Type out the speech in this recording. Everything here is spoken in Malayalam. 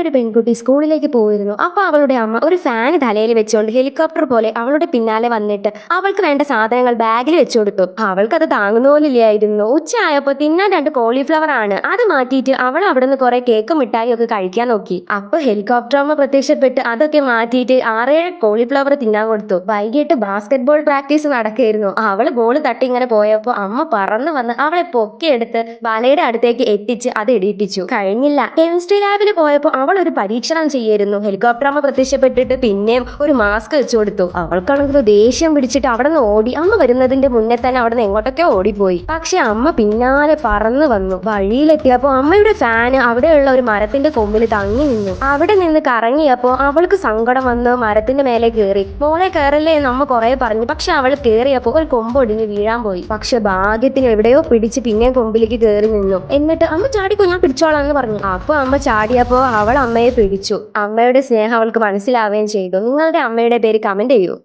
ഒരു പെൺകുട്ടി സ്കൂളിലേക്ക് പോയിരുന്നു. അപ്പൊ അവളുടെ അമ്മ ഒരു ഫാൻ തലയിൽ വെച്ചുകൊണ്ട് ഹെലികോപ്റ്റർ പോലെ അവളുടെ പിന്നാലെ വന്നിട്ട് അവൾക്ക് വേണ്ട സാധനങ്ങൾ ബാഗിൽ വെച്ചു കൊടുത്തു. അവൾക്കത് താങ്ങുന്ന പോലില്ലായിരുന്നു. ഉച്ചയായപ്പോ തിന്നാൻ 2 കോളിഫ്ലവർ ആണ്. അത് മാറ്റിയിട്ട് അവൾ അവിടുന്ന് കുറെ കേക്കും മിഠായി ഒക്കെ കഴിക്കാൻ നോക്കി. അപ്പൊ ഹെലികോപ്റ്റർ അമ്മ പ്രത്യക്ഷപ്പെട്ട് അതൊക്കെ മാറ്റിയിട്ട് 6-7 കോളിഫ്ലവർ തിന്നാൻ കൊടുത്തു. വൈകിട്ട് ബാസ്കറ്റ് ബോൾ പ്രാക്ടീസ് നടക്കായിരുന്നു. അവള് ബോൾ തട്ടി ഇങ്ങനെ പോയപ്പോ അമ്മ പറന്നു വന്ന് അവളെ പൊക്കിയെടുത്ത് വലയുടെ അടുത്തേക്ക് എത്തിച്ച് അത് ഇടിയിപ്പിച്ചു. കഴിഞ്ഞില്ല. കെമിസ്ട്രി ലാബിൽ പോയപ്പോ അവൾ ഒരു പരീക്ഷണം ചെയ്യായിരുന്നു. ഹെലികോപ്റ്റർ അമ്മ പ്രത്യക്ഷപ്പെട്ടിട്ട് പിന്നെയും ഒരു മാസ്ക് വെച്ചു കൊടുത്തു. അവൾക്കാണെങ്കിൽ ദേഷ്യം പിടിച്ചിട്ട് അവിടെ നിന്ന് ഓടി. അമ്മ വരുന്നതിന്റെ മുന്നേ തന്നെ അവിടെ നിന്ന് എങ്ങോട്ടൊക്കെ ഓടിപ്പോയി. പക്ഷെ അമ്മ പിന്നാലെ പറന്നു വന്നു. വഴിയിലെത്തിയപ്പോ അമ്മയുടെ ഫാന് അവിടെയുള്ള ഒരു മരത്തിന്റെ കൊമ്പിൽ തങ്ങി നിന്നു. അവിടെ നിന്ന് കറങ്ങിയപ്പോ അവൾക്ക് സങ്കടം വന്ന് മരത്തിന്റെ മേലെ കയറി. മോളെ കയറല്ലേ എന്ന് അമ്മ കുറെ പറഞ്ഞു. പക്ഷെ അവൾ കയറിയപ്പോ ഒരു കൊമ്പൊടിഞ്ഞ് വീഴാൻ പോയി. പക്ഷെ ഭാഗ്യത്തിന് എവിടെയോ പിടിച്ച് പിന്നെയും കൊമ്പിലേക്ക് കയറി നിന്നു. എന്നിട്ട് അമ്മ ചാടിക്കോ, ഞാൻ പിടിച്ചോളാം എന്ന് പറഞ്ഞു. അപ്പൊ അമ്മ ചാടിയപ്പോ അവൾ അമ്മയെ പിടിച്ചു. അമ്മയുടെ സ്നേഹം അവൾക്ക് മനസ്സിലാവുകയും ചെയ്തു. നിങ്ങളുടെ അമ്മയുടെ പേര് കമന്റ് ചെയ്യൂ.